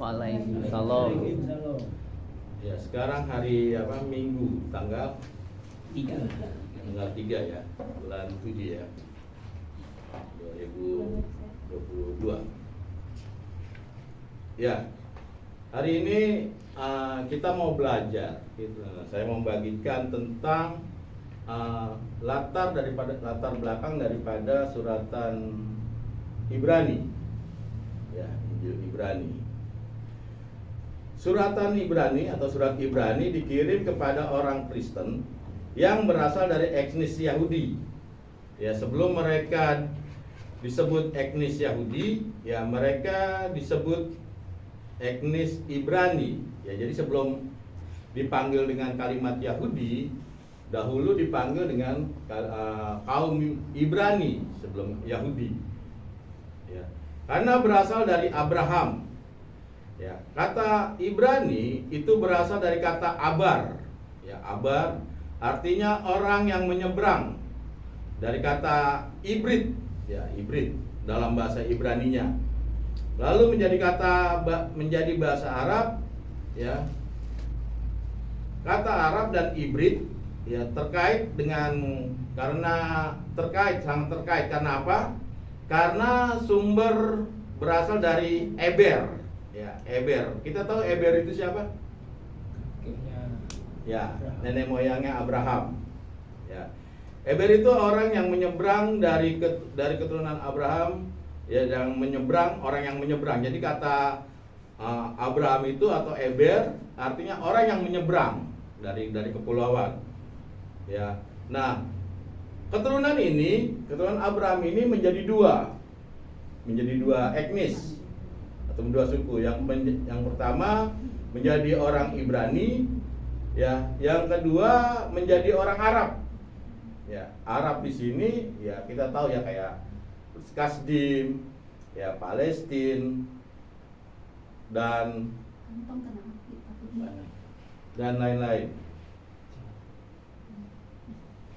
Waalaikumsalam. Ya, sekarang hari apa? Minggu, tanggal 3 ya, bulan 7 ya, 2022. Ya, hari ini kita mau belajar. Saya mau membagikan tentang latar belakang daripada suratan Ibrani. Ya, Injil Ibrani. Suratan Ibrani atau surat Ibrani dikirim kepada orang Kristen yang berasal dari etnis Yahudi. Ya, sebelum mereka disebut etnis Yahudi, ya mereka disebut etnis Ibrani. Ya, jadi sebelum dipanggil dengan kalimat Yahudi, dahulu dipanggil dengan kaum Ibrani sebelum Yahudi. Ya, karena berasal dari Abraham. Ya, kata Ibrani itu berasal dari kata abar. Ya, abar artinya orang yang menyeberang. Dari kata ibrid, ya ibrid dalam bahasa Ibraninya. Lalu menjadi bahasa Arab, ya. Kata Arab dan ibrid ya sangat terkait karena apa? Karena sumber berasal dari Eber. Ya, Eber. Kita tahu Eber itu siapa? Ya, nenek moyangnya Abraham. Ya. Eber itu orang yang menyeberang dari keturunan Abraham, ya, yang menyeberang, orang yang menyeberang. Jadi kata Abraham itu atau Eber artinya orang yang menyeberang dari kepulauan. Ya. Nah, keturunan Abraham ini menjadi dua etnis atau dua suku. Yang pertama menjadi orang Ibrani, ya, yang kedua menjadi orang Arab. Ya, Arab di sini ya kita tahu ya kayak Kasdim, ya Palestina dan lain-lain.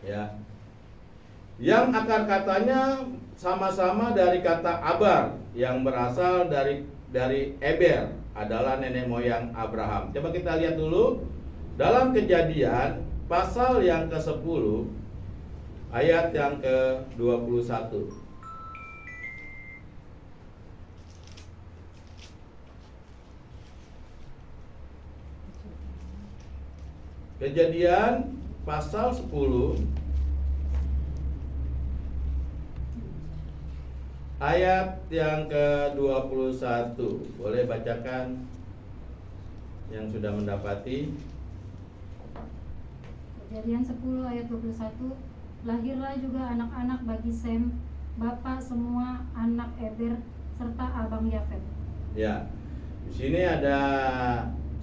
Ya. Yang akar katanya sama-sama dari kata abar yang berasal dari Eber, adalah nenek moyang Abraham. Coba kita lihat dulu dalam Kejadian pasal yang ke-10 ayat yang ke-21. Kejadian pasal 10 ayat yang ke-21. Boleh bacakan yang sudah mendapati. Kejadian 10 ayat 21. Lahirlah juga anak-anak bagi Sem, bapak semua anak Eber serta abang Yafet. Ya. Di sini ada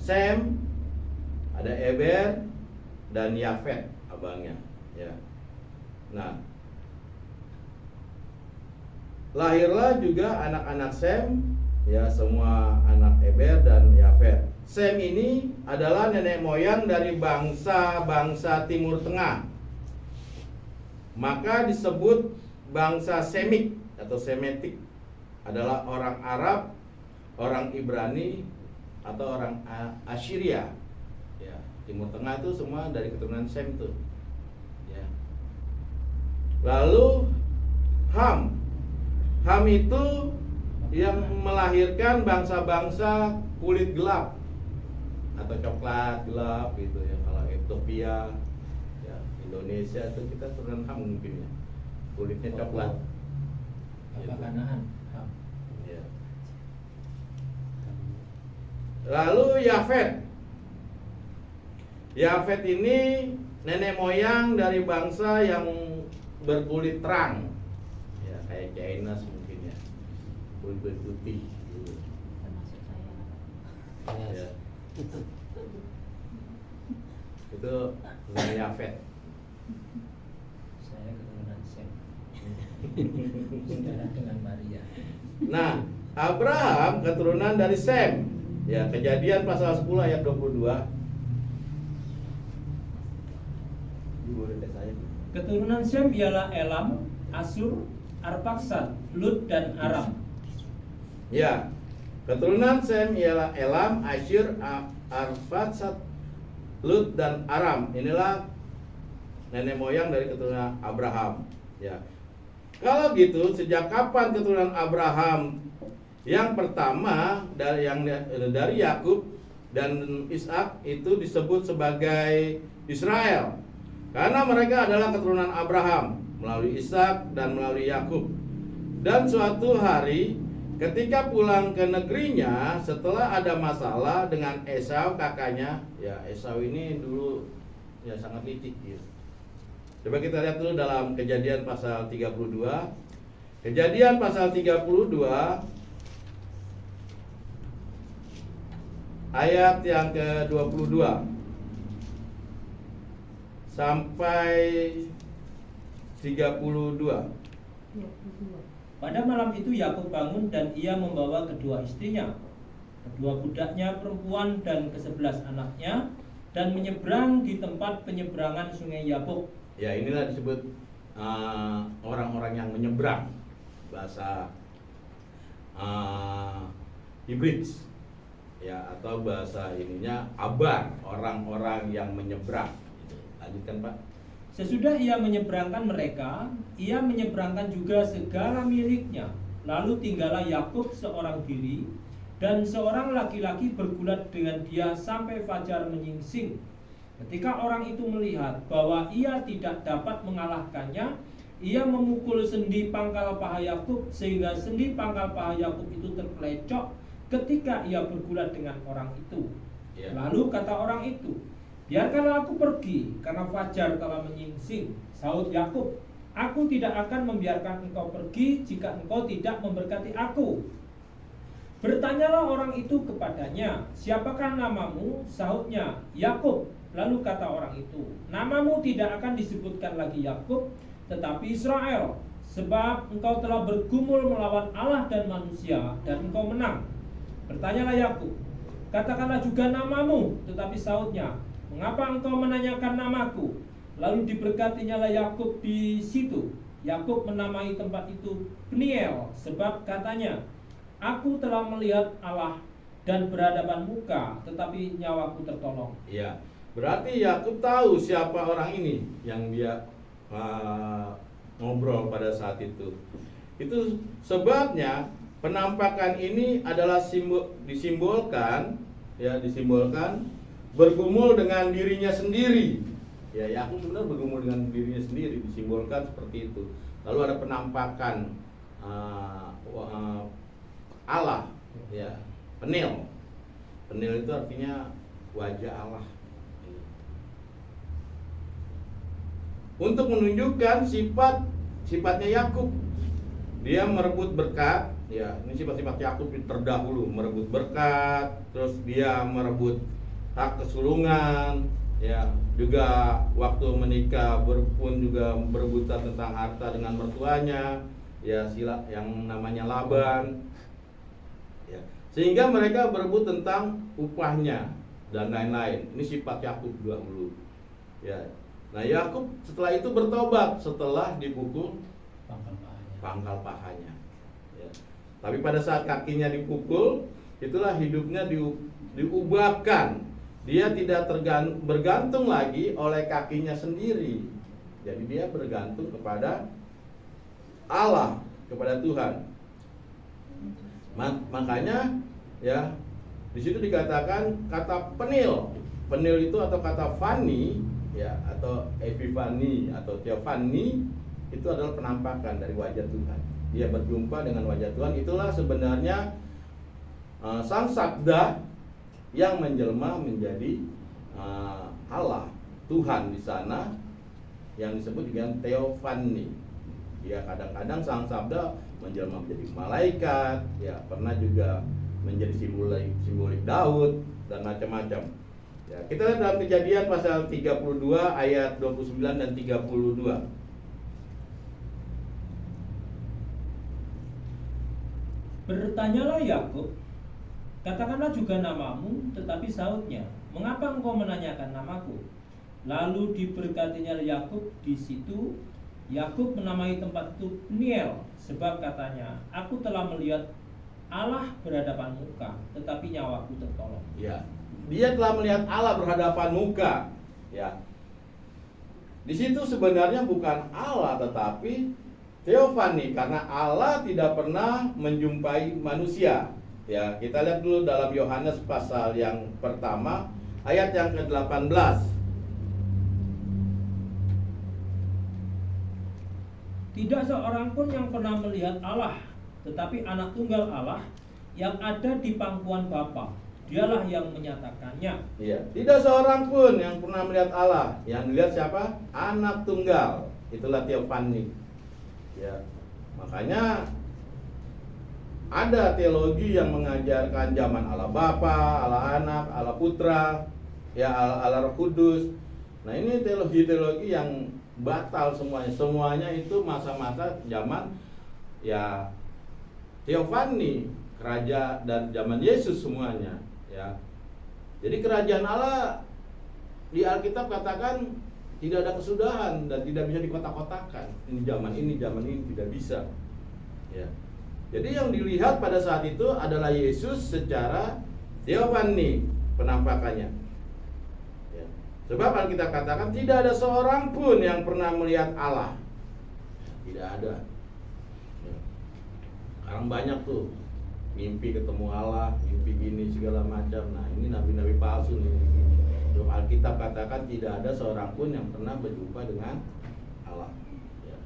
Sem, ada Eber dan Yafet abangnya, ya. Nah, lahirlah juga anak-anak Sem, ya semua anak Eber dan Yafet. Sem ini adalah nenek moyang dari bangsa-bangsa Timur Tengah. Maka disebut bangsa Semit atau Semitik, adalah orang Arab, orang Ibrani atau orang Assyria. Ya, Timur Tengah itu semua dari keturunan Sem tuh. Ya. Lalu Ham itu yang melahirkan bangsa-bangsa kulit gelap atau coklat gelap gitu ya. Kalau Ethiopia, ya, Indonesia itu kita turunan Ham mungkin ya. Kulitnya coklat. Apa Kanaan? Ham. Ya. Lalu Yafet ini nenek moyang dari bangsa yang berkulit terang. Ya, kayak China mungkin ya. Kulit putih gitu. Termasuk saya. Ya. Itu namanya Yafet. Saya keturunan Sem. Saudara dengan Maria. Nah, Abraham keturunan dari Sem. Ya, Kejadian pasal 10 ayat 22. Keturunan Sem ialah Elam, Asur, Arpaksad, Lut dan Aram. Ya. Keturunan Sem ialah Elam, Asyur, Arfaksad, Lut dan Aram. Inilah nenek moyang dari keturunan Abraham. Ya. Kalau gitu, sejak kapan keturunan Abraham yang pertama dari Yakub dan Ishak itu disebut sebagai Israel? Karena mereka adalah keturunan Abraham melalui Ishak dan melalui Yakub. Dan suatu hari ketika pulang ke negerinya, setelah ada masalah dengan Esau kakaknya, ya Esau ini dulu ya sangat licik gitu. Coba kita lihat dulu dalam Kejadian pasal 32. Kejadian pasal 32 ayat yang ke-22 sampai 32. Pada malam itu Yakub bangun dan ia membawa kedua istrinya, kedua budaknya perempuan dan ke-11 anaknya, dan menyeberang di tempat penyeberangan sungai Yabok. Ya, inilah disebut orang-orang yang menyeberang, bahasa Hebrews, ya, atau bahasa ininya Abar, orang-orang yang menyeberang. Lanjutkan, Pak. Sesudah ia menyeberangkan mereka, ia menyeberangkan juga segala miliknya. Lalu tinggallah Yakub seorang diri, dan seorang laki-laki bergulat dengan dia sampai fajar menyingsing. Ketika orang itu melihat bahwa ia tidak dapat mengalahkannya, ia memukul sendi pangkal paha Yakub sehingga sendi pangkal paha Yakub itu terpelecok ketika ia bergulat dengan orang itu. Ya. Lalu kata orang itu, "Biarkanlah aku pergi, karena fajar telah menyingsing." Sahut Yakub, "Aku tidak akan membiarkan engkau pergi jika engkau tidak memberkati aku." Bertanyalah orang itu kepadanya, "Siapakah namamu?" Sahutnya, "Yakub." Lalu kata orang itu, "Namamu tidak akan disebutkan lagi Yakub, tetapi Israel, sebab engkau telah bergumul melawan Allah dan manusia, dan engkau menang." Bertanyalah Yakub, "Katakanlah juga namamu." Tetapi sahutnya, "Mengapa engkau menanyakan namaku?" Lalu diberkatinyalah Yakub di situ. Yakub menamai tempat itu Peniel, sebab katanya, "Aku telah melihat Allah dan berhadapan muka, tetapi nyawaku tertolong." Ya, berarti Yakub tahu siapa orang ini yang dia ngobrol pada saat itu. Itu sebabnya penampakan ini adalah disimbolkan bergumul dengan dirinya sendiri. Ya, Yakub sebenarnya bergumul dengan dirinya sendiri, disimbolkan seperti itu. Lalu ada penampakan Allah, ya, Peniel. Peniel itu artinya wajah Allah. Untuk menunjukkan sifatnya Yakub, dia merebut berkat. Ya, ini sifat-sifat Yakub terdahulu, merebut berkat, terus dia merebut hak kesulungan, ya, juga waktu menikah pun juga berebutan tentang harta dengan mertuanya, ya, sila yang namanya Laban, ya, sehingga mereka berebut tentang upahnya dan lain-lain. Ini sifat Yakub dahulu, ya. Nah, Yakub setelah itu bertobat setelah dipukul pangkal pahanya. Ya. Tapi pada saat kakinya dipukul, itulah hidupnya diubahkan. Dia tidak bergantung lagi oleh kakinya sendiri. Jadi dia bergantung kepada Allah, kepada Tuhan. Makanya, ya, di situ dikatakan kata penil. Penil itu atau kata fani, ya, atau epifani atau teofani, itu adalah penampakan dari wajah Tuhan. Dia berjumpa dengan wajah Tuhan. Itulah sebenarnya Sang Sabda yang menjelma menjadi Allah, Tuhan di sana, yang disebut dengan teofani. Ya, kadang-kadang Sang Sabda menjelma menjadi malaikat, ya, pernah juga menjadi simbolik Daud dan macam-macam. Ya, kita lihat dalam Kejadian pasal 32 ayat 29 dan 32. Bertanyalah Yakub, "Katakanlah juga namamu," tetapi sahutnya, "Mengapa engkau menanyakan namaku?" Lalu diberkatinya Yakub di situ. Yakub menamai tempat itu Peniel, sebab katanya, "Aku telah melihat Allah berhadapan muka, tetapi nyawaku tertolong. Ya, dia telah melihat Allah berhadapan muka. Ya, di situ sebenarnya bukan Allah tetapi teofani, karena Allah tidak pernah menjumpai manusia. Ya, kita lihat dulu dalam Yohanes pasal yang pertama ayat yang ke-18. Tidak seorang pun yang pernah melihat Allah, tetapi anak tunggal Allah yang ada di pangkuan Bapa, dialah yang menyatakannya. Ya, tidak seorang pun yang pernah melihat Allah. Yang dilihat siapa? Anak tunggal. Itulah teofani. Ya, makanya ada teologi yang mengajarkan zaman Allah Bapa, Allah Anak, Allah Putra, ya Allah Roh Kudus. Nah, ini teologi-teologi yang batal semuanya. Semuanya itu masa-masa zaman ya teofani, kerajaan dan zaman Yesus semuanya, ya. Jadi kerajaan Allah di Alkitab katakan tidak ada kesudahan dan tidak bisa dikotak-kotakan. Ini zaman ini tidak bisa. Ya. Jadi yang dilihat pada saat itu adalah Yesus secara teofani penampakannya. Ya. Sebab Alkitab katakan tidak ada seorang pun yang pernah melihat Allah. Tidak ada. Ya. Sekarang banyak tuh mimpi ketemu Allah, mimpi gini segala macam. Nah, ini nabi-nabi palsu nih. Alkitab katakan tidak ada seorang pun yang pernah berjumpa dengan Allah. Ya.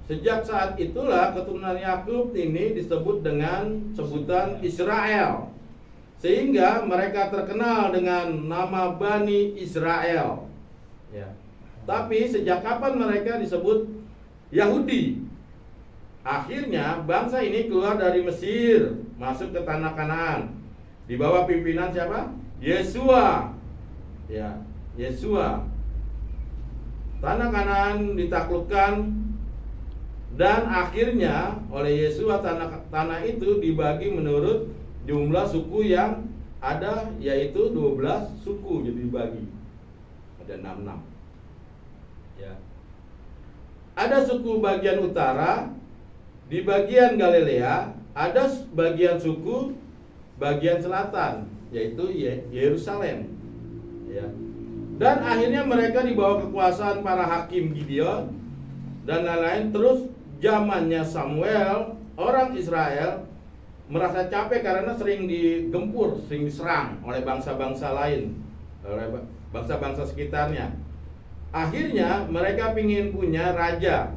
Sejak saat itulah keturunan Yakub ini disebut dengan sebutan Israel, sehingga mereka terkenal dengan nama Bani Israel. Ya. Tapi sejak kapan mereka disebut Yahudi? Akhirnya bangsa ini keluar dari Mesir, masuk ke tanah Kanaan. Di bawah pimpinan siapa? Yesua. Ya, Yesua. Tanah Kanaan ditaklukkan dan akhirnya oleh Yesua tanah itu dibagi menurut jumlah suku yang ada, yaitu 12 suku jadi dibagi. Ada 66. Ya. Ada suku bagian utara, di bagian Galilea ada bagian suku bagian selatan, yaitu Yerusalem. Ya. Dan akhirnya mereka di bawah kekuasaan para hakim Gideon dan lain-lain. Terus zamannya Samuel, orang Israel merasa capek karena sering digempur, sering diserang oleh bangsa-bangsa lain, oleh bangsa-bangsa sekitarnya. Akhirnya mereka ingin punya raja.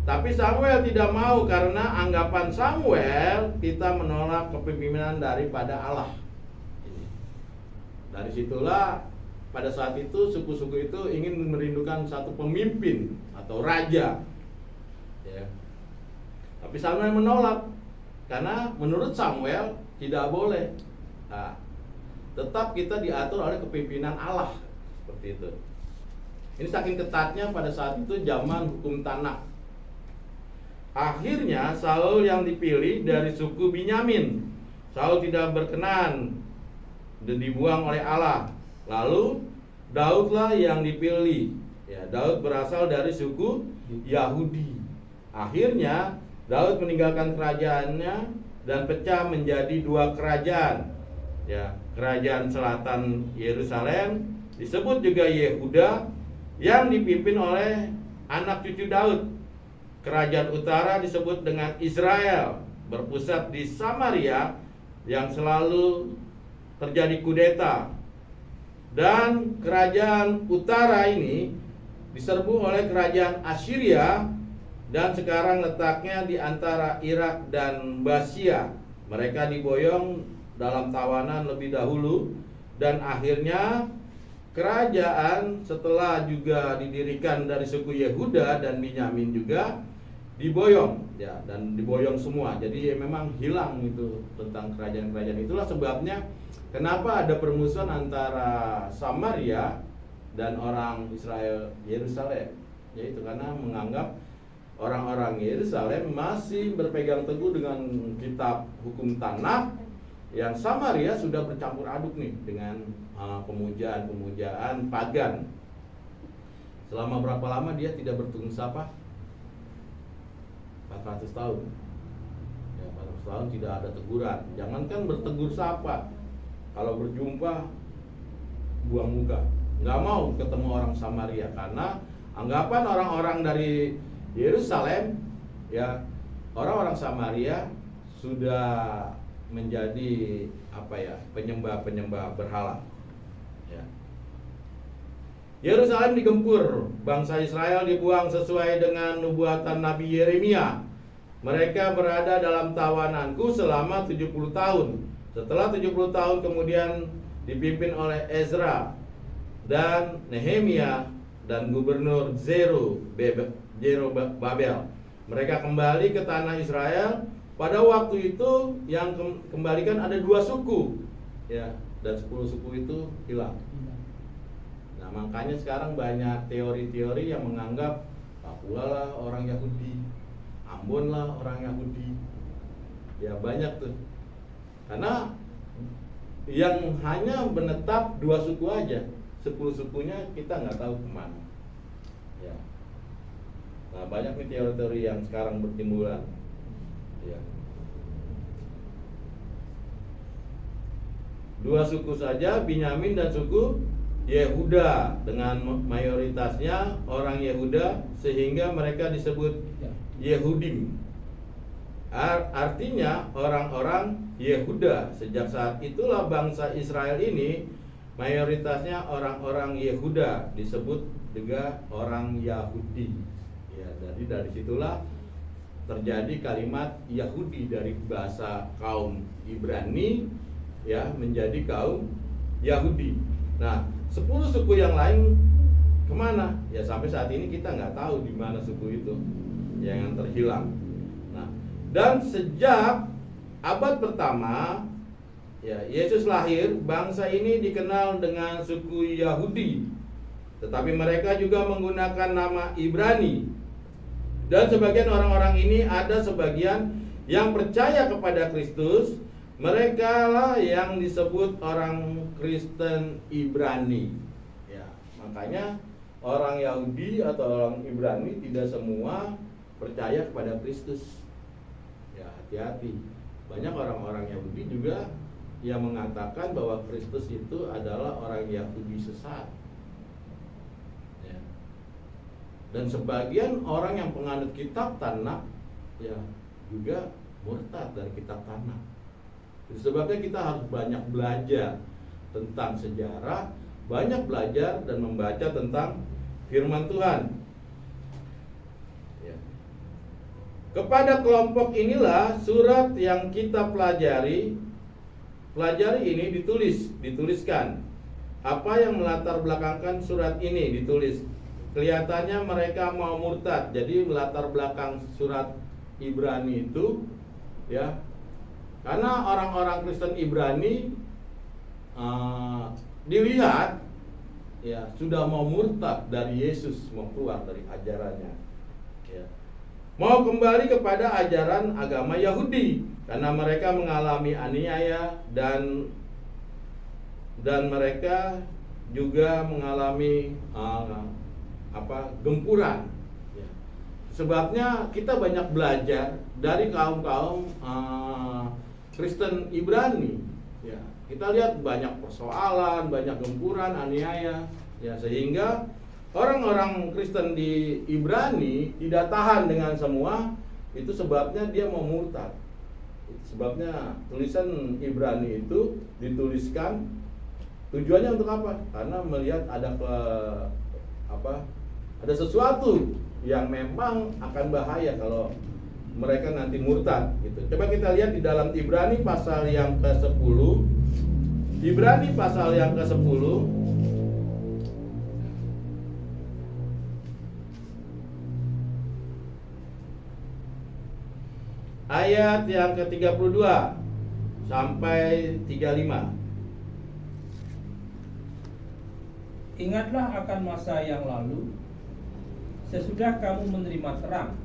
Tapi Samuel tidak mau karena anggapan Samuel kita menolak kepemimpinan daripada Allah. Dari situlah pada saat itu suku-suku itu ingin merindukan satu pemimpin atau raja. Ya. Tapi Samuel menolak karena menurut Samuel tidak boleh. Nah, tetap kita diatur oleh kepemimpinan Allah seperti itu. Ini saking ketatnya pada saat itu zaman hukum tanah. Akhirnya Saul yang dipilih dari suku Binyamin. Saul tidak berkenan dan dibuang oleh Allah. Lalu Daudlah yang dipilih. Ya, Daud berasal dari suku Yahudi. Akhirnya Daud meninggalkan kerajaannya dan pecah menjadi 2 kerajaan. Ya, kerajaan selatan Yerusalem disebut juga Yehuda yang dipimpin oleh anak cucu Daud. Kerajaan utara disebut dengan Israel, berpusat di Samaria yang selalu terjadi kudeta. Dan kerajaan utara ini diserbu oleh kerajaan Assyria dan sekarang letaknya di antara Irak dan Basia. Mereka diboyong dalam tawanan lebih dahulu dan akhirnya kerajaan setelah juga didirikan dari suku Yehuda dan Binyamin juga diboyong, ya, dan diboyong semua. Jadi memang hilang itu tentang kerajaan-kerajaan. Itulah sebabnya kenapa ada permusuhan antara Samaria dan orang Israel Yerusalem, yaitu karena menganggap orang-orang Yerusalem masih berpegang teguh dengan kitab hukum Tanakh, yang Samaria sudah bercampur aduk nih dengan pemujaan-pemujaan pagan. Selama berapa lama dia tidak bertunggu sapa? 400 tahun. Ya, dalam setahun tidak ada teguran. Jangankan bertegur sapa, kalau berjumpa buang muka, nggak mau ketemu orang Samaria karena anggapan orang-orang dari Yerusalem, ya orang-orang Samaria sudah menjadi penyembah berhala. Ya. Yerusalem digempur, bangsa Israel dibuang sesuai dengan nubuatan Nabi Yeremia. Mereka berada dalam tawananku selama 70 tahun. Setelah 70 tahun kemudian dipimpin oleh Ezra dan Nehemia dan gubernur Zerubabel. Mereka kembali ke tanah Israel. Pada waktu itu yang kembalikan ada 2 suku, ya, dan 10 suku itu hilang. Nah, makanya sekarang banyak teori-teori yang menganggap Papua lah orang Yahudi, Ambon lah orang Yahudi. Ya banyak tuh. Karena yang hanya menetap 2 suku aja, 10 sukunya kita nggak tahu kemana. Ya. Nah, banyak nih teori-teori yang sekarang bertimbulan. Ya. 2 suku saja, Binyamin dan suku Yehuda, dengan mayoritasnya orang Yehuda sehingga mereka disebut Yehudim. Artinya orang-orang Yehuda. Sejak saat itulah bangsa Israel ini mayoritasnya orang-orang Yehuda, disebut juga orang Yahudi. Ya, jadi dari situlah terjadi kalimat Yahudi dari bahasa kaum Ibrani, ya, menjadi kaum Yahudi. Nah, 10 suku yang lain kemana? Ya sampai saat ini kita nggak tahu di mana suku itu yang terhilang. Nah, dan sejak abad pertama, ya, Yesus lahir, bangsa ini dikenal dengan suku Yahudi. Tetapi mereka juga menggunakan nama Ibrani. Dan sebagian orang-orang ini ada sebagian yang percaya kepada Kristus. Mereka lah yang disebut orang Kristen Ibrani. Ya, makanya orang Yahudi atau orang Ibrani tidak semua percaya kepada Kristus. Ya, hati-hati. Banyak orang-orang Yahudi juga yang mengatakan bahwa Kristus itu adalah orang Yahudi sesat. Ya. Dan sebagian orang yang penganut kitab Tanakh, ya, juga murtad dari kitab Tanakh. Sebabnya kita harus banyak belajar tentang sejarah, banyak belajar dan membaca tentang firman Tuhan. Ya. Kepada kelompok inilah surat yang kita pelajari ini dituliskan. Apa yang melatar belakangkan surat ini ditulis? Kelihatannya mereka mau murtad. Jadi melatar belakang surat Ibrani itu, ya, karena orang-orang Kristen Ibrani dilihat, ya, sudah mau murtad dari Yesus, mau keluar dari ajarannya, ya, mau kembali kepada ajaran agama Yahudi karena mereka mengalami aniaya dan mereka juga mengalami gempuran. Ya. Sebabnya kita banyak belajar dari kaum-kaum Kristen Ibrani, ya, kita lihat banyak persoalan, banyak gempuran, aniaya, ya, sehingga orang-orang Kristen di Ibrani tidak tahan dengan semua itu, sebabnya dia mau murtad. Sebabnya tulisan Ibrani itu dituliskan tujuannya untuk apa? Karena melihat ada sesuatu yang memang akan bahaya kalau mereka nanti murtad gitu. Coba kita lihat di dalam Ibrani pasal yang ke-10. Ibrani pasal yang ke-10 ayat yang ke-32 sampai 35. Ingatlah akan masa yang lalu, sesudah kamu menerima terang.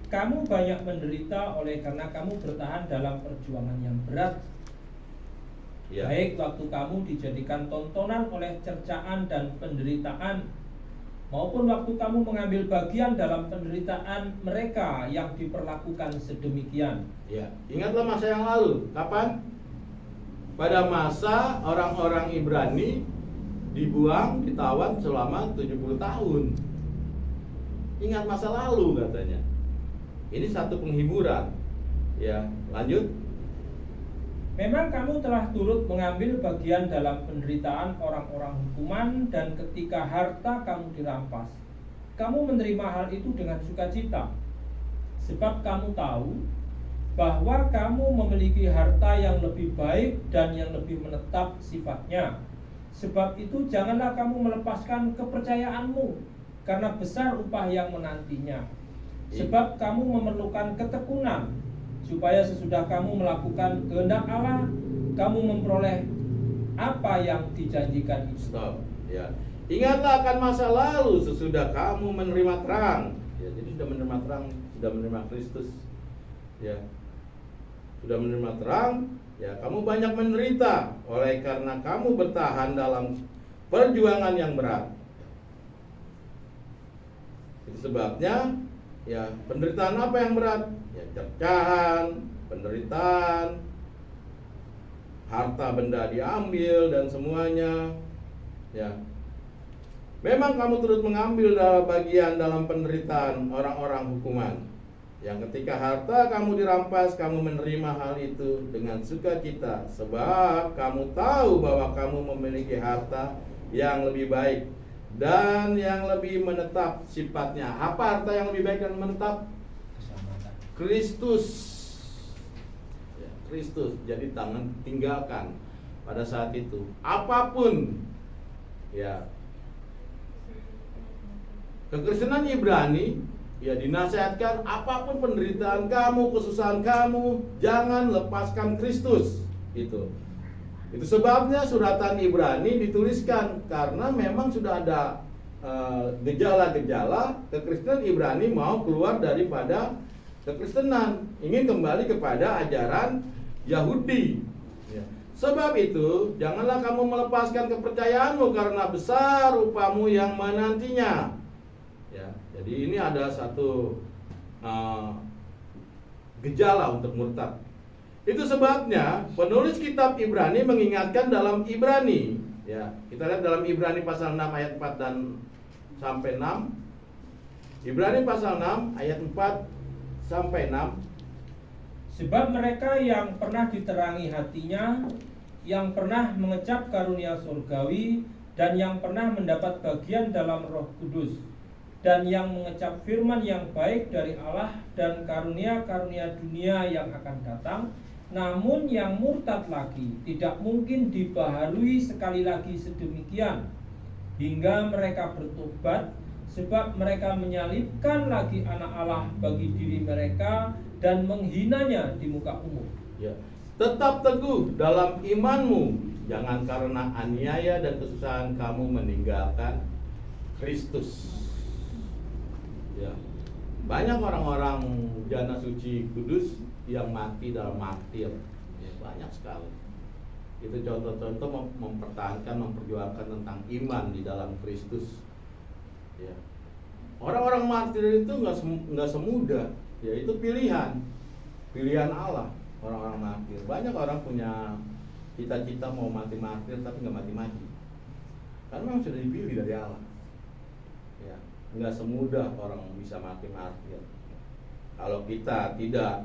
Kamu banyak menderita oleh karena kamu bertahan dalam perjuangan yang berat. Ya. Baik waktu kamu dijadikan tontonan oleh cercaan dan penderitaan, maupun waktu kamu mengambil bagian dalam penderitaan mereka yang diperlakukan sedemikian. Ya, ingatlah masa yang lalu. Kapan? Pada masa orang-orang Ibrani dibuang, ditawan selama 70 tahun. Ingat masa lalu katanya. Ini satu penghiburan. Ya, lanjut. Memang kamu telah turut mengambil bagian dalam penderitaan orang-orang hukuman, dan ketika harta kamu dirampas, kamu menerima hal itu dengan sukacita. Sebab kamu tahu bahwa kamu memiliki harta yang lebih baik dan yang lebih menetap sifatnya. Sebab itu janganlah kamu melepaskan kepercayaanmu, karena besar upah yang menantinya. Sebab kamu memerlukan ketekunan, supaya sesudah kamu melakukan kehendak Allah, kamu memperoleh apa yang dijanjikan itu. Stop. Ya. Ingatlah akan masa lalu sesudah kamu menerima terang. Ya, jadi sudah menerima terang, sudah menerima Kristus. Ya. Sudah menerima terang, ya kamu banyak menderita oleh karena kamu bertahan dalam perjuangan yang berat. Itu sebabnya, ya penderitaan apa yang berat? Ya cercahan, penderitaan, harta benda diambil dan semuanya. Ya, memang kamu turut mengambil bagian dalam penderitaan orang-orang hukuman. Yang ketika harta kamu dirampas, kamu menerima hal itu dengan sukacita, sebab kamu tahu bahwa kamu memiliki harta yang lebih baik dan yang lebih menetap sifatnya. Apa harta yang lebih baik dan menetap? Keselamatan. Kristus. Ya, Kristus. Jadi tangan tinggalkan pada saat itu. Apapun, ya, kekristenan Ibrani, ya dinasihatkan apapun penderitaan kamu, kesusahan kamu, jangan lepaskan Kristus. Itu sebabnya suratan Ibrani dituliskan, karena memang sudah ada gejala-gejala kekristenan Ibrani mau keluar daripada kekristenan, ingin kembali kepada ajaran Yahudi. Ya. Sebab itu janganlah kamu melepaskan kepercayaanmu, karena besar upahmu yang menantinya. Ya, jadi ini ada satu gejala untuk murtad. Itu sebabnya penulis kitab Ibrani mengingatkan dalam Ibrani, ya, kita lihat dalam Ibrani pasal 6 ayat 4 dan sampai 6. Ibrani pasal 6 ayat 4 sampai 6. Sebab mereka yang pernah diterangi hatinya, yang pernah mengecap karunia surgawi, dan yang pernah mendapat bagian dalam Roh Kudus, dan yang mengecap firman yang baik dari Allah dan karunia-karunia dunia yang akan datang, namun yang murtad lagi tidak mungkin dibaharui sekali lagi sedemikian hingga mereka bertobat, sebab mereka menyalibkan lagi anak Allah bagi diri mereka dan menghinanya di muka umum. Ya. Tetap teguh dalam imanmu, jangan karena aniaya dan kesusahan kamu meninggalkan Kristus. Ya. Banyak orang-orang jana suci kudus yang mati dalam martir, ya, banyak sekali. Itu contoh-contoh mempertahankan, memperjuangkan tentang iman di dalam Kristus. Ya. Orang-orang martir itu nggak semudah, ya itu pilihan Allah. Orang-orang martir, banyak orang punya cita-cita mau mati martir tapi nggak mati-mati, karena memang sudah dipilih dari Allah. Ya, nggak semudah orang bisa mati martir. Kalau kita tidak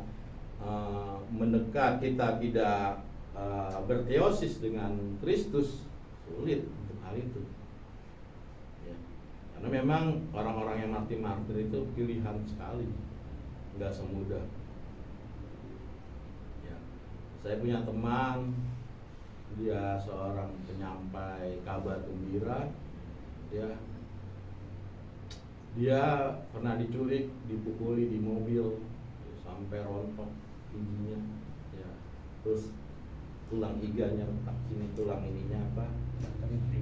mendekat, kita tidak berteosis dengan Kristus, sulit untuk hal itu. Ya. Karena memang orang-orang yang mati martir itu pilihan sekali, nggak semudah. Ya. Saya punya teman, dia seorang penyampai kabar gembira. Dia pernah diculik, dipukuli di mobil sampai rontok giginya, ya. Terus tulang iganya retak, sini tulang ininya apa?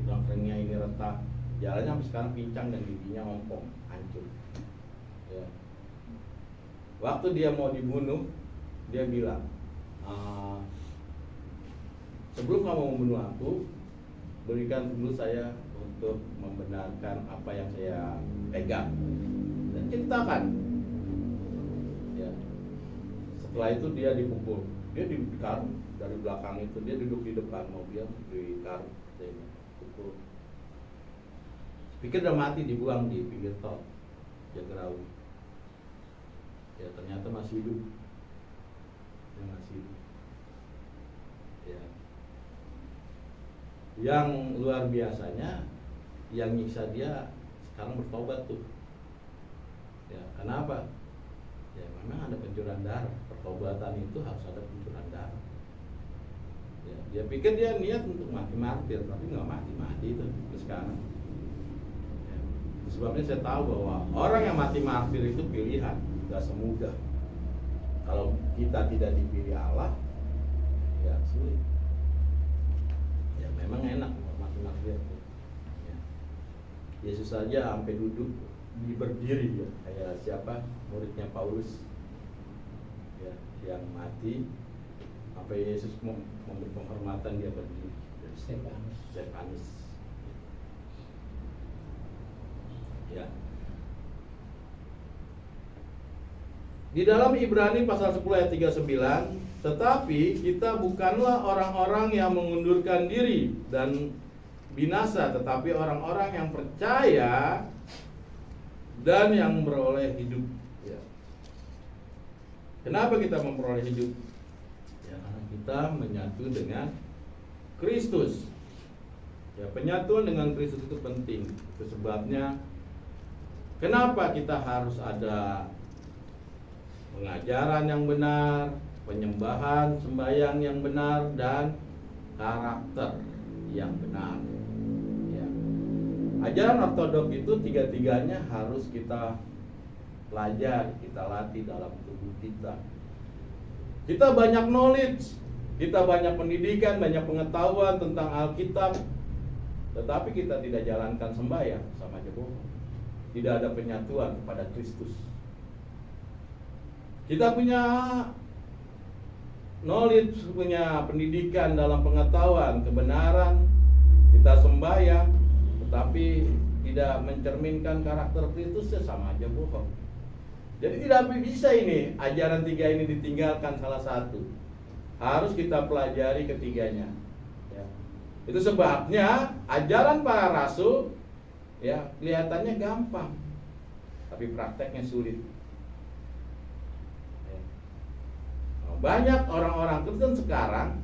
Tulang keringnya ini retak. Jalannya sampai sekarang pincang dan giginya ompong, hancur. Ya. Waktu dia mau dibunuh, dia bilang, sebelum kamu membunuh aku, berikan dulu saya untuk membenarkan apa yang saya pegang dan ceritakan. Ya. Setelah itu dia dipukul, dia dikarung dari belakang itu, dia duduk di depan mobil dikarung, dipukul. Pikir udah mati, dibuang di pinggir tol Jagorawi. Ya ternyata masih hidup. Dia masih hidup. Ya. Yang luar biasanya, yang nyiksa dia sekarang bertobat tuh. Ya, kenapa? Ya memang ada pencurian darah. Pertobatan itu harus ada pencurian darah. Ya, dia pikir dia niat untuk mati martir, tapi nggak mati itu sekarang. Ya, sebabnya saya tahu bahwa orang yang mati martir itu pilihan, nggak semudah. Kalau kita tidak dipilih Allah, ya sulit. Ya memang enak mati martir. Ya. Yesus saja sampai duduk berdiri ya, kayak siapa muridnya Paulus ya, yang mati sampai Yesus memberi penghormatan dia berdiri. Stefanus. Ya. Di dalam Ibrani pasal 10 ayat 39, tetapi kita bukanlah orang-orang yang mengundurkan diri dan binasa, tetapi orang-orang yang percaya dan yang memperoleh hidup. Ya. Kenapa kita memperoleh hidup? Ya, karena kita menyatu dengan Kristus. Ya, penyatuan dengan Kristus itu penting. Itu sebabnya kenapa kita harus ada pengajaran yang benar, penyembahan, sembahyang yang benar, dan karakter yang benar. Ya. Ajaran ortodok itu tiga-tiganya harus kita pelajari, kita latih dalam tubuh kita. Kita banyak knowledge, kita banyak pendidikan, banyak pengetahuan tentang Alkitab, tetapi kita tidak jalankan sembahyang, sama aja bohong. Tidak ada penyatuan kepada Kristus. Kita punya knowledge, punya pendidikan dalam pengetahuan, kebenaran, kita sembahyang, tetapi tidak mencerminkan karakter Kristus, ya sama aja bohong. Jadi tidak bisa ini ajaran tiga ini ditinggalkan salah satu. Harus kita pelajari ketiganya. Ya. Itu sebabnya ajaran para rasul ya kelihatannya gampang, tapi prakteknya sulit. Banyak orang-orang Kristen sekarang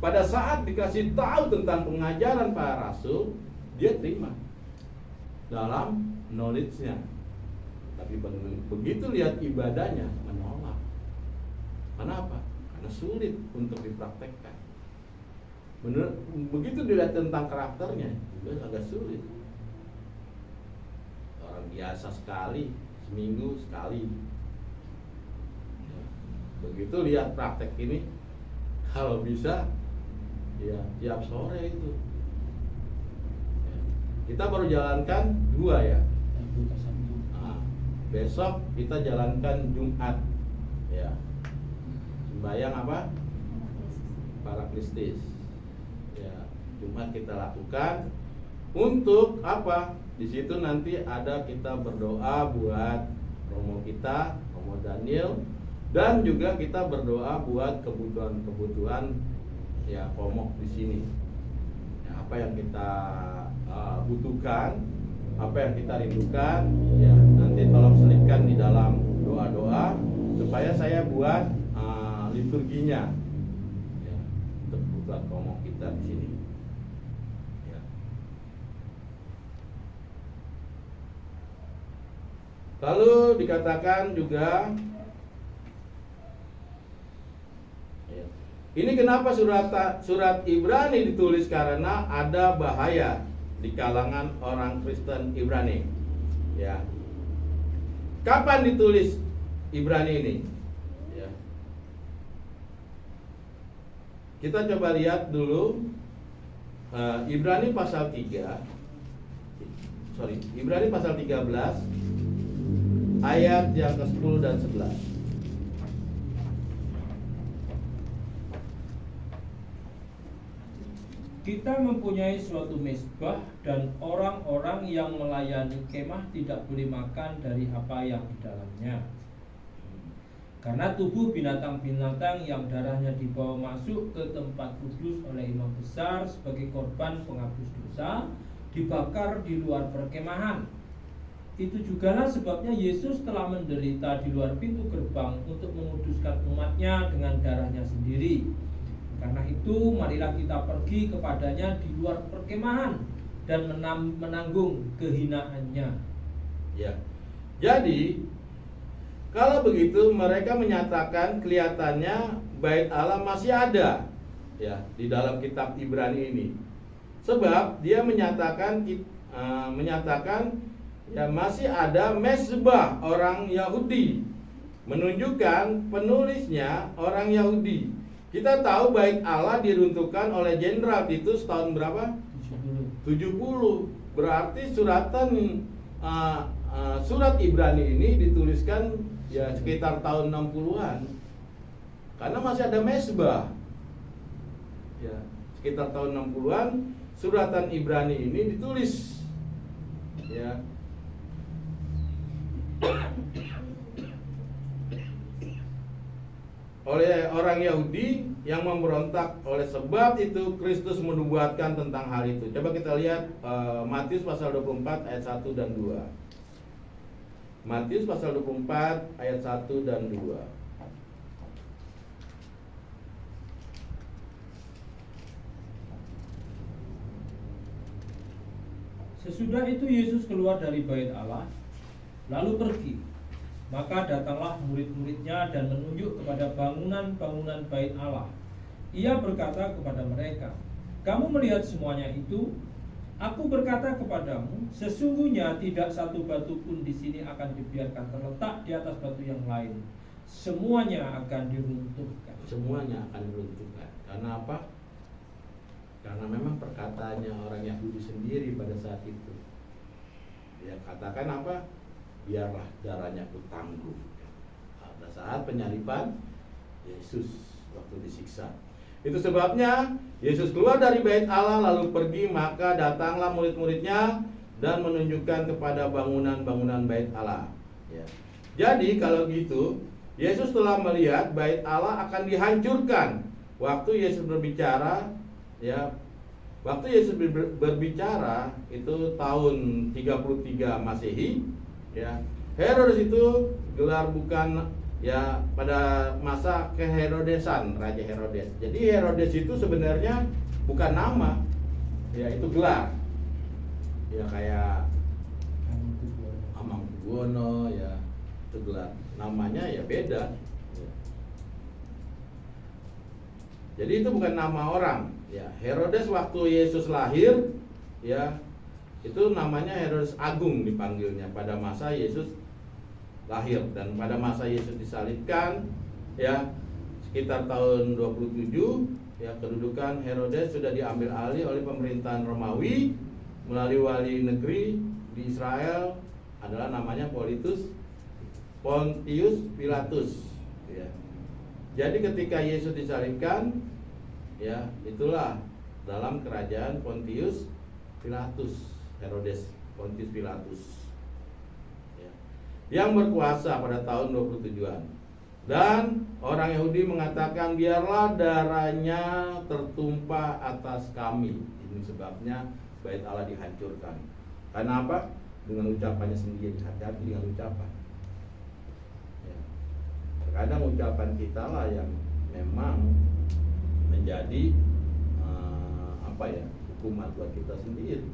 pada saat dikasih tahu tentang pengajaran para rasul, dia terima dalam knowledge-nya. Tapi begitu lihat ibadahnya menolak. Kenapa? Karena sulit untuk dipraktekkan. Begitu dilihat tentang karakternya juga agak sulit. Orang biasa sekali, seminggu sekali. Begitu lihat praktek ini, kalau bisa ya tiap sore itu. Ya. Kita baru jalankan 2 ya. Nah, besok kita jalankan Jumat. Ya. Sembahyang apa? Paraklistis. Ya, Jumat kita lakukan untuk apa? Di situ nanti ada kita berdoa buat Romo kita, Romo Daniel. Dan juga kita berdoa buat kebutuhan-kebutuhan ya komok di sini. Ya, apa yang kita butuhkan, apa yang kita rindukan, ya nanti tolong selipkan di dalam doa-doa supaya saya buat liturginya. Ya, untuk kebutuhan komok kita di sini. Ya. Lalu dikatakan juga ini kenapa surat Ibrani ditulis, karena ada bahaya di kalangan orang Kristen Ibrani. Ya. Kapan ditulis Ibrani ini? Ya. Kita coba lihat dulu Ibrani pasal 3. Ibrani pasal 13 ayat yang ke-10 dan 11. kita mempunyai suatu mezbah dan orang-orang yang melayani kemah tidak boleh makan dari apa yang di dalamnya. Karena tubuh binatang-binatang yang darahnya dibawa masuk ke tempat kudus oleh imam besar sebagai korban penghapus dosa dibakar di luar perkemahan. Itu jugalah sebabnya Yesus telah menderita di luar pintu gerbang untuk menguduskan umatnya dengan darahnya sendiri. Karena itu marilah kita pergi kepadanya di luar perkemahan dan menanggung kehinaannya. Ya. Jadi kalau begitu mereka menyatakan kelihatannya bait Allah masih ada ya di dalam kitab Ibrani ini. Sebab dia menyatakan ya masih ada mezbah orang Yahudi, menunjukkan penulisnya orang Yahudi. Kita tahu bait Allah diruntuhkan oleh Jenderal Titus tahun berapa? 70. Berarti surat Ibrani ini dituliskan ya sekitar tahun 60-an. Karena masih ada mezbah. Ya, sekitar tahun 60-an suratan Ibrani ini ditulis. Ya. Oleh orang Yahudi yang memberontak. Oleh sebab itu Kristus menubuatkan tentang hal itu. Coba kita lihat Matius pasal 24 ayat 1 dan 2. Matius pasal 24 ayat 1 dan 2. Sesudah itu Yesus keluar dari bait Allah, lalu pergi. Maka datanglah murid-muridnya dan menunjuk kepada bangunan-bangunan bait Allah. Ia berkata kepada mereka, "Kamu melihat semuanya itu? Aku berkata kepadamu, sesungguhnya tidak satu batu pun di sini akan dibiarkan terletak di atas batu yang lain. Semuanya akan diruntuhkan." Semuanya akan diruntuhkan. Karena apa? Karena memang perkataannya orang Yahudi sendiri pada saat itu. Dia katakan apa? Biarlah darahnya ku tanggung. Pada saat penyaliban Yesus waktu disiksa. Itu sebabnya Yesus keluar dari bait Allah lalu pergi, maka datanglah murid-muridnya dan menunjukkan kepada bangunan-bangunan bait Allah. Ya. Jadi kalau gitu Yesus telah melihat bait Allah akan dihancurkan. Waktu Yesus berbicara, ya, waktu Yesus berbicara itu tahun 33 Masehi. Ya, Herodes itu gelar bukan ya pada masa keherodesan Raja Herodes. Jadi Herodes itu sebenarnya bukan nama, ya itu gelar. Ya kayak Hamengkubuwono ya itu gelar. Namanya ya beda. Ya. Jadi itu bukan nama orang. Ya Herodes waktu Yesus lahir, ya itu namanya Herodes Agung dipanggilnya pada masa Yesus lahir. Dan pada masa Yesus disalibkan ya sekitar tahun 27 ya kedudukan Herodes sudah diambil alih oleh pemerintahan Romawi melalui wali negeri di Israel adalah namanya Pontius Pilatus ya. Jadi ketika Yesus disalibkan ya itulah dalam kerajaan Pontius Pilatus, Herodes Pontius Pilatus ya, yang berkuasa pada tahun 27-an. Dan orang Yahudi mengatakan biarlah darahnya tertumpah atas kami. Ini sebabnya bait Allah dihancurkan. Karena apa? Dengan ucapannya sendiri, hati-hati dengan ucapan ya. Terkadang ucapan kita lah yang memang menjadi hukuman buat kita sendiri.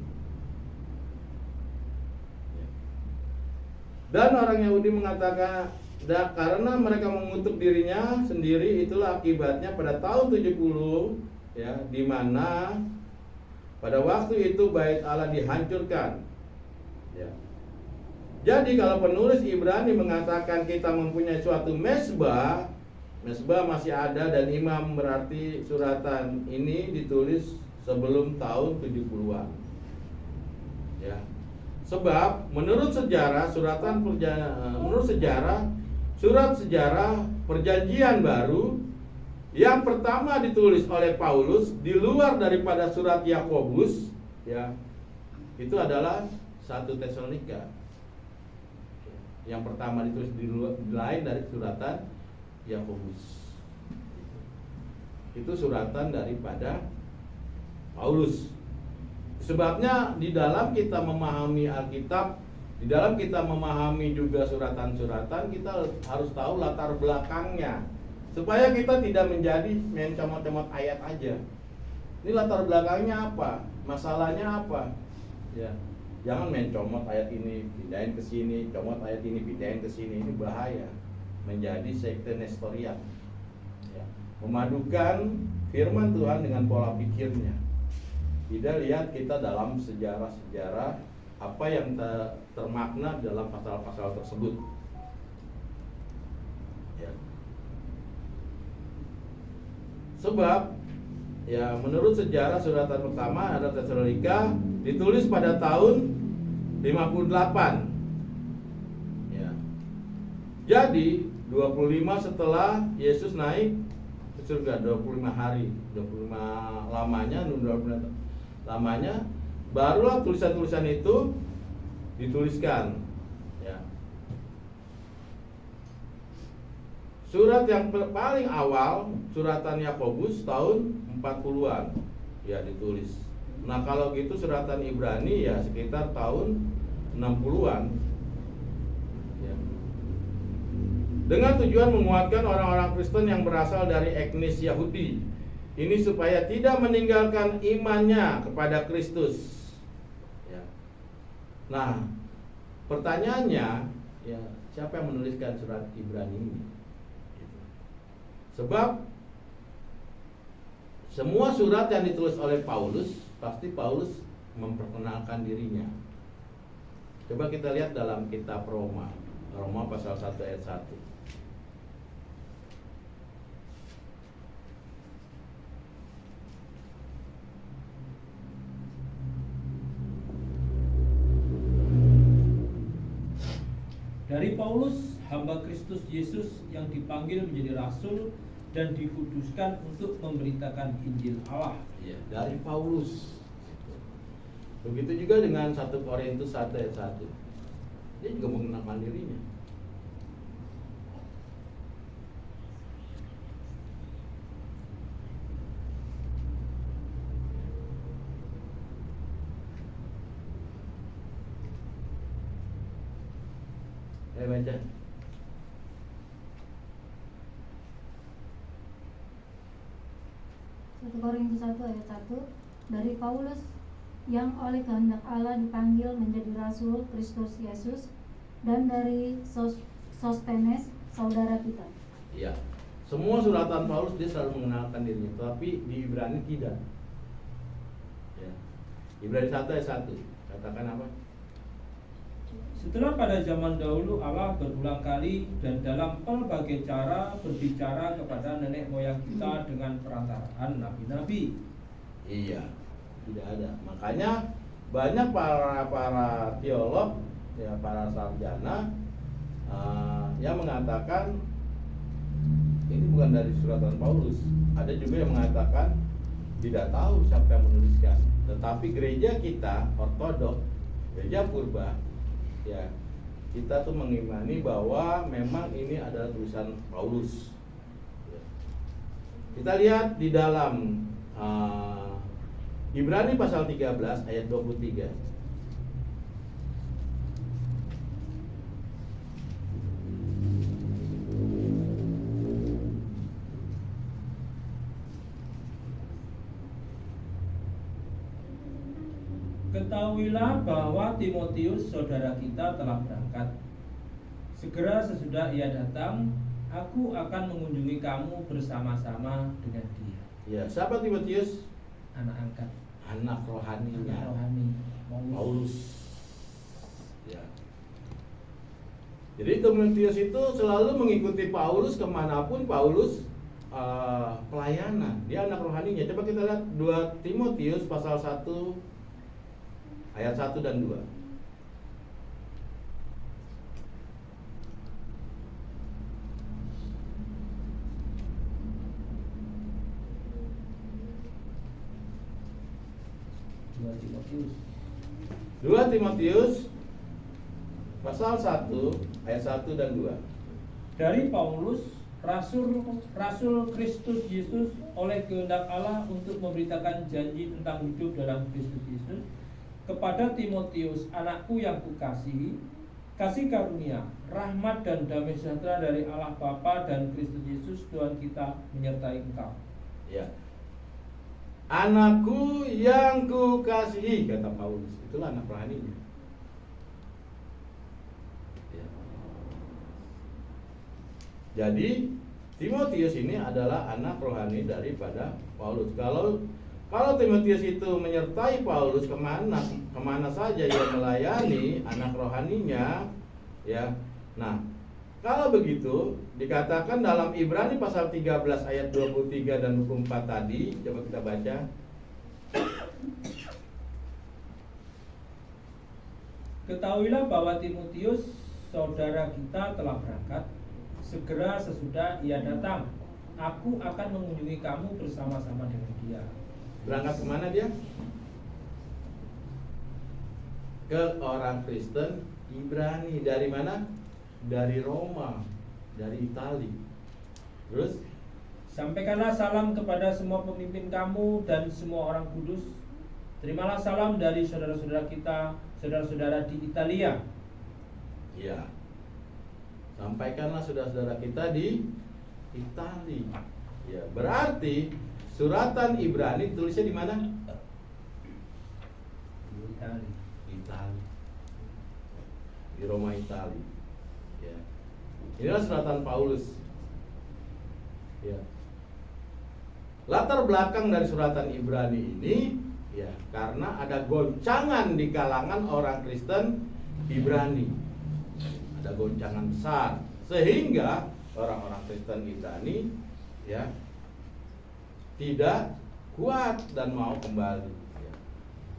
Dan orang Yahudi mengatakan karena mereka mengutuk dirinya sendiri, itulah akibatnya pada tahun 70 ya, di mana pada waktu itu bait Allah dihancurkan ya. Jadi kalau penulis Ibrani mengatakan kita mempunyai suatu mezbah masih ada dan imam, berarti suratan ini ditulis sebelum tahun 70-an ya. Sebab menurut sejarah surat sejarah perjanjian baru Yang pertama ditulis oleh Paulus di luar daripada surat Yakobus, ya, itu adalah 1 Tesalonika. Yang pertama ditulis di lain dari suratan Yakobus. Itu suratan daripada Paulus. Sebabnya di dalam kita memahami Alkitab, di dalam kita memahami juga suratan-suratan, kita harus tahu latar belakangnya, supaya kita tidak menjadi main comot-comot ayat aja. Ini latar belakangnya apa? Masalahnya apa? Ya, jangan main comot ayat ini pindahin ke sini, comot ayat ini pindahin ke sini. Ini bahaya, menjadi sekte nestorian. Ya, memadukan firman Tuhan dengan pola pikirnya. Tidak lihat kita dalam sejarah-sejarah apa yang termakna dalam pasal-pasal tersebut. Ya. Sebab ya menurut sejarah suratan pertama ada Tesalonika ditulis pada tahun 58. Ya. Jadi 25 setelah Yesus naik ke surga, 25 hari, 25 lamanya, 25 lamanya barulah tulisan-tulisan itu dituliskan. Ya. Surat yang paling awal, suratan Yakobus tahun 40-an ya ditulis. Nah, kalau gitu suratan Ibrani ya sekitar tahun 60-an. Ya. Dengan tujuan menguatkan orang-orang Kristen yang berasal dari etnis Yahudi. Ini supaya tidak meninggalkan imannya kepada Kristus. Ya. Nah, pertanyaannya, ya, siapa yang menuliskan surat Ibrani ini? Sebab semua surat yang ditulis oleh Paulus, pasti Paulus memperkenalkan dirinya. Coba kita lihat dalam kitab Roma pasal 1 ayat 1. Dari Paulus, hamba Kristus Yesus yang dipanggil menjadi rasul dan dikuduskan untuk memberitakan Injil Allah. Ya, dari Paulus. Begitu juga dengan 1 Korintus 1 ayat 1. Dia juga mengenalkan dirinya. Ayo baca. 1 Korintus 1 ayat 1, dari Paulus yang oleh kehendak Allah dipanggil menjadi rasul Kristus Yesus, dan dari Sostenes saudara kita. Iya. Semua suratan Paulus dia selalu mengenalkan dirinya, tapi di Ibrani tidak. Ya. Ibrani 1 ayat 1. Katakan apa? Setelah pada zaman dahulu Allah berulang kali dan dalam pelbagai cara berbicara kepada nenek moyang kita dengan perantaraan nabi-nabi. Iya, tidak ada. Makanya banyak para teolog, ya, para sarjana yang mengatakan ini bukan dari suratan Paulus. Ada juga yang mengatakan tidak tahu siapa yang menuliskan. Tetapi gereja kita ortodok, gereja purba, ya, kita tuh mengimani bahwa memang ini adalah tulisan Paulus. Kita lihat di dalam Ibrani pasal 13 ayat 23. Ketahuilah bahwa Timotius saudara kita telah berangkat. Segera sesudah ia datang, aku akan mengunjungi kamu bersama-sama dengan dia. Ya, siapa Timotius? Anak angkat, Anak rohaninya anak rohani Paulus. Ya. Jadi Timotius itu selalu mengikuti Paulus kemanapun Paulus pelayanan. Dia anak rohaninya. Coba kita lihat 2 Timotius pasal 1 ayat 1 dan 2. Timotius. 2 Timotius pasal 1 ayat 1 dan 2. Dari Paulus, Rasul Kristus Yesus oleh kehendak Allah untuk memberitakan janji tentang hidup dalam Kristus Yesus, kepada Timotius, anakku yang kukasihi, kasih karunia, rahmat dan damai sejahtera dari Allah Bapa dan Kristus Yesus Tuhan kita menyertai engkau. Ya. Anakku yang kukasihi, kata Paulus. Itulah anak rohaninya. Ya. Jadi Timotius ini adalah anak rohani daripada Paulus. Kalau Timotius itu menyertai Paulus kemana saja ia melayani anak rohaninya, ya. Nah, kalau begitu dikatakan dalam Ibrani pasal 13 ayat 23 dan 24 tadi, coba kita baca. Ketahuilah bahwa Timotius saudara kita telah berangkat. Segera sesudah ia datang, aku akan mengunjungi kamu bersama-sama dengan dia. Berangkat kemana dia? Ke orang Kristen Ibrani. Dari mana? Dari Roma, dari Itali. Terus Sampaikanlah salam kepada semua pemimpin kamu dan semua orang kudus. Terimalah salam dari saudara-saudara kita, saudara-saudara di Italia. ya, sampaikanlah saudara-saudara kita di Itali. Ya, berarti suratan Ibrani tulisnya di mana? Di Itali. Itali. Di Roma, Itali. Ya. Inilah suratan Paulus. Ya. Latar belakang dari suratan Ibrani ini, ya, karena ada goncangan di kalangan orang Kristen Ibrani. Ada goncangan besar sehingga orang-orang Kristen Ibrani, ya, tidak kuat dan mau kembali. Ya.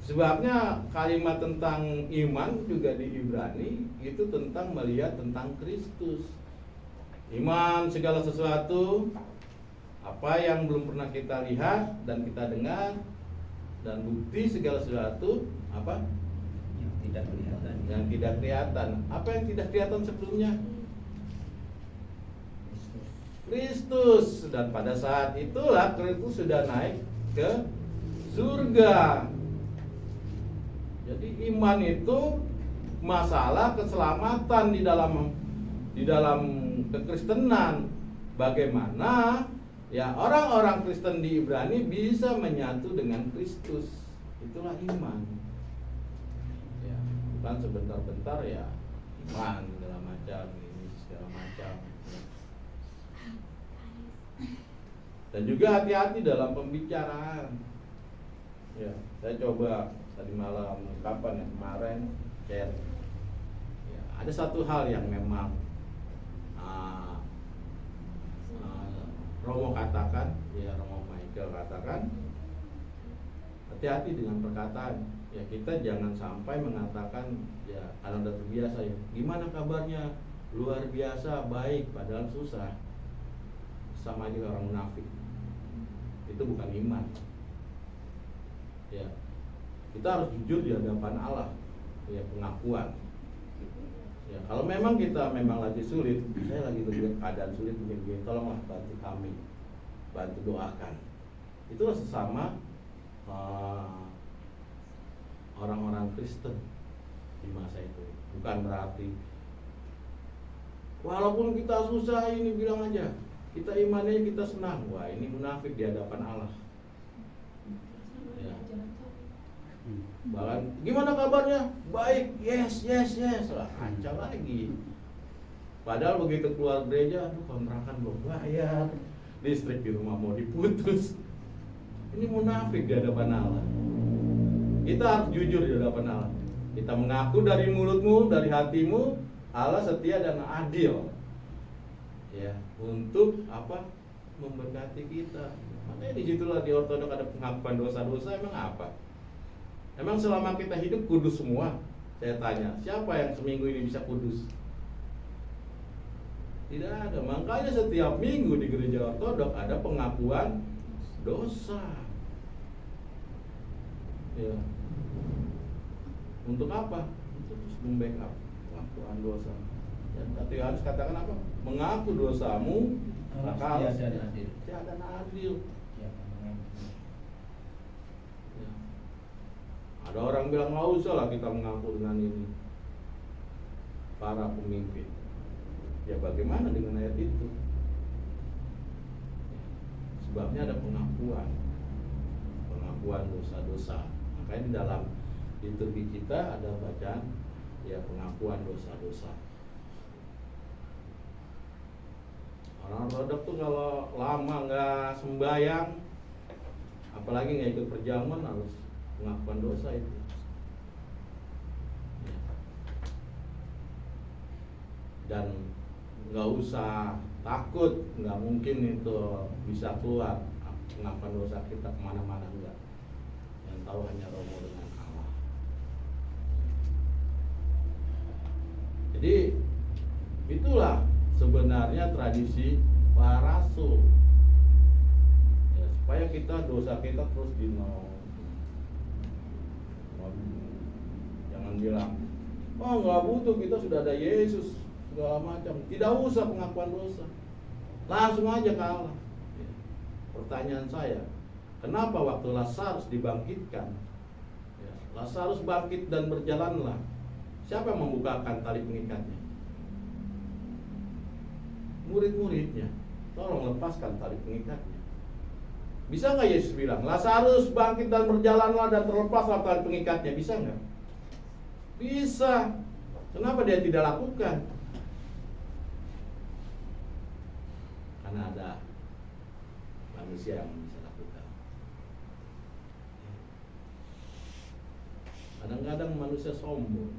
Sebabnya kalimat tentang iman juga di Ibrani itu tentang melihat tentang Kristus. Iman segala sesuatu apa yang belum pernah kita lihat dan kita dengar, dan bukti segala sesuatu apa? Yang tidak kelihatan. Yang tidak kelihatan. Apa yang tidak kelihatan sebelumnya? Kristus. Dan pada saat itulah Kristus sudah naik ke surga. Jadi iman itu masalah keselamatan di dalam kekristenan. Bagaimana ya orang-orang Kristen di Ibrani bisa menyatu dengan Kristus. Itulah iman. Ya, bukan sebentar-bentar ya iman segala macam ini segala macam. Dan juga hati-hati dalam pembicaraan. Ya, saya coba tadi malam kapan ya kemarin share. Ya, ada satu hal yang memang Romo katakan, ya Romo Michael katakan, hati-hati dengan perkataan. Ya kita jangan sampai mengatakan ya karena udah terbiasa ya. Gimana kabarnya? Luar biasa, baik, padahal susah. Sama aja orang munafik. Itu bukan iman. Ya. Kita harus jujur di hadapan Allah. Ya, pengakuan. Ya, kalau memang kita memang lagi sulit, saya lagi keadaan sulit begini, tolonglah bantu kami, bantu doakan. Itulah sesama orang-orang Kristen di masa itu. Bukan berarti walaupun kita susah ini bilang aja, kita imannya kita senang. Wah, ini munafik di hadapan Allah. Ya. Bahkan gimana kabarnya? Baik, yes. Lah, kacau lagi. Padahal begitu keluar gereja, aduh kontrakan belum bayar, listrik di rumah mau diputus. Ini munafik di hadapan Allah. Kita harus jujur di hadapan Allah. Kita mengaku dari mulutmu, dari hatimu, Allah setia dan adil. Ya, untuk apa? Memberkati kita. Makanya disitulah di ortodok ada pengakuan dosa-dosa. Emang apa? Emang selama kita hidup kudus semua? Saya tanya, siapa yang seminggu ini bisa kudus? Tidak ada. Makanya setiap minggu di gereja ortodok ada pengakuan dosa. Ya. Untuk apa? Untuk terus membackup pengakuan dosa. Ya, kata Yohanes katakan apa? Mengaku dosamu maka Tiada adil. tiada adil. Ya, mengampuni. Ya. Ada orang bilang nggak usah lah kita mengaku dengan ini para pemimpin. Ya bagaimana dengan ayat itu? Sebabnya ada pengakuan dosa-dosa. Makanya di dalam liturgi kita ada bacaan ya pengakuan dosa-dosa. Orang Ortodoks tuh kalau lama nggak sembahyang, apalagi nggak ikut perjamuan, harus pengakuan dosa itu. Ya. Dan nggak usah takut, nggak mungkin itu bisa keluar pengakuan dosa kita kemana-mana, enggak. Yang tahu hanya Romo dengan Allah. Jadi itulah sebenarnya tradisi para rasul. Ya, supaya kita dosa kita terus jangan bilang, oh nggak butuh, kita sudah ada Yesus segala macam. Tidak usah pengakuan dosa, langsung aja ke Allah. Ya. Pertanyaan saya, kenapa waktu Lazarus dibangkitkan, ya, Lazarus bangkit dan berjalanlah, siapa yang membukakan tali pengikatnya? Murid-muridnya. Tolong lepaskan tali pengikatnya. Bisa nggak Yesus bilang, Lazarus bangkit dan berjalanlah dan terlepaslah tali pengikatnya? Bisa nggak? Bisa. Kenapa dia tidak lakukan? Karena ada manusia yang bisa lakukan. Kadang-kadang manusia sombong,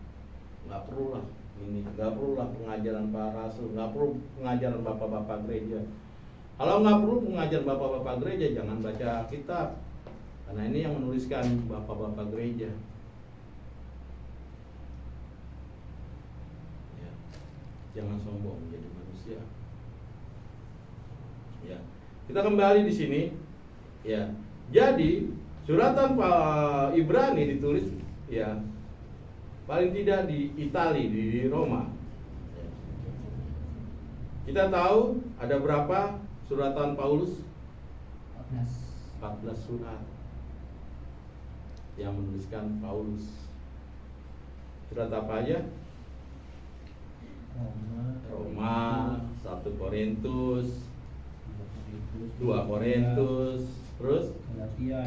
nggak perlulah ini, nggak perlulah pengajaran para rasul, nggak perlu pengajaran bapak-bapak gereja. Kalau nggak perlu pengajaran bapak-bapak gereja, jangan baca kitab, karena ini yang menuliskan bapak-bapak gereja. Ya. Jangan sombong menjadi manusia. Ya, kita kembali di sini. Ya, jadi suratan Ibrani ditulis ya paling tidak di Italia, di Roma. Ya. Kita tahu ada berapa suratan Paulus? 14 surat yang menuliskan Paulus. Surat apa aja? Roma, 1 Korintus, 2 Korintus, terus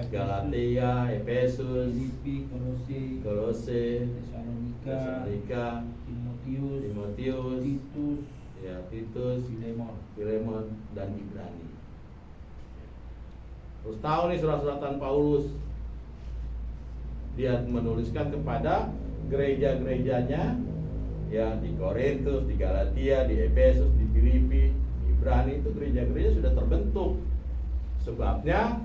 Galatia, Efesus, Filipi, Kolose, Tesalonika, Timotius, Titus, Filemon, dan Ibrani. Terus tahu nih surat-suratan Paulus, dia menuliskan kepada gereja-gerejanya ya di Korintus, di Galatia, di Efesus, di Filipi, di Ibrani. Itu gereja-gereja sudah terbentuk. Sebabnya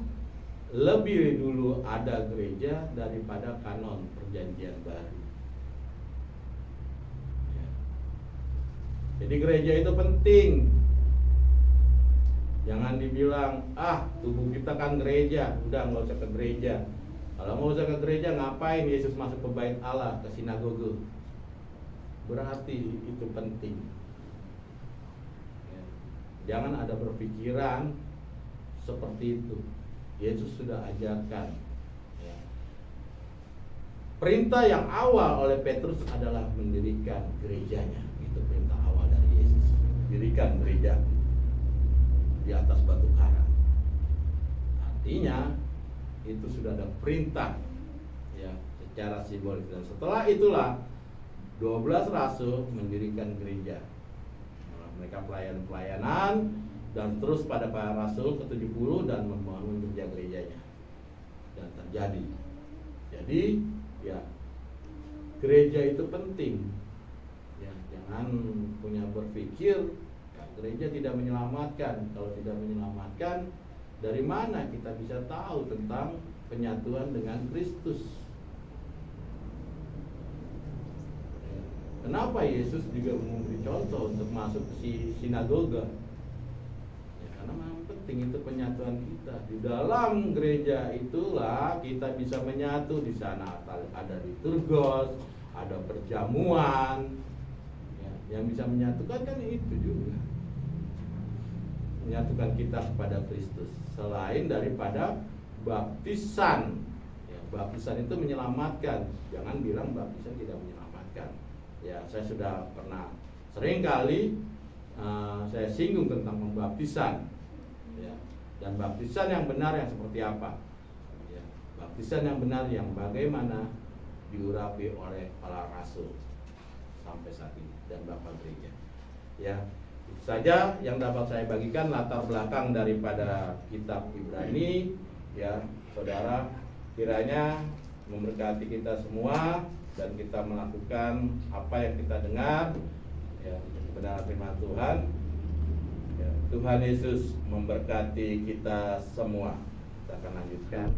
lebih dulu ada gereja daripada kanon perjanjian baru. Ya. Jadi gereja itu penting. Jangan dibilang, tubuh kita kan gereja, udah nggak usah ke gereja. Kalau nggak usah ke gereja, ngapain Yesus masuk ke bait Allah, ke sinagoge? Berarti itu penting. Ya. Jangan ada berpikiran seperti itu. Yesus sudah ajarkan. Ya. Perintah yang awal oleh Petrus adalah mendirikan gerejanya. Itu perintah awal dari Yesus. Dirikan gereja di atas batu karang. Artinya itu sudah ada perintah ya secara simbolik. Dan setelah itulah 12 rasul mendirikan gereja. Mereka pelayanan dan terus pada para rasul ke-70 dan membangun gereja-gerejanya. Dan terjadi. Jadi ya gereja itu penting. Ya, jangan punya berpikir gereja tidak menyelamatkan. Kalau tidak menyelamatkan, dari mana kita bisa tahu tentang penyatuan dengan Kristus? Kenapa Yesus juga memberi contoh untuk masuk ke sinagoga? Ya, karena memang penting. penting itu penyatuan kita. Di dalam gereja itulah kita bisa menyatu. Di sana ada liturgos, ada perjamuan, ya, yang bisa menyatukan kan itu juga, menyatukan kita kepada Kristus. Selain daripada baptisan, ya, baptisan itu menyelamatkan. Jangan bilang baptisan tidak menyelamatkan. Ya, saya sudah pernah sering kali saya singgung tentang pembaptisan, ya. Dan baptisan yang benar yang seperti apa, ya. Baptisan yang benar yang bagaimana diurapi oleh para rasul sampai saat ini dan Bapak Gereja, ya. Itu saja yang dapat saya bagikan latar belakang daripada kitab Ibrani, ya saudara. Kiranya memberkati kita semua dan kita melakukan apa yang kita dengar, ya, benar firman Tuhan. Ya, Tuhan Yesus memberkati kita semua. Kita akan lanjutkan.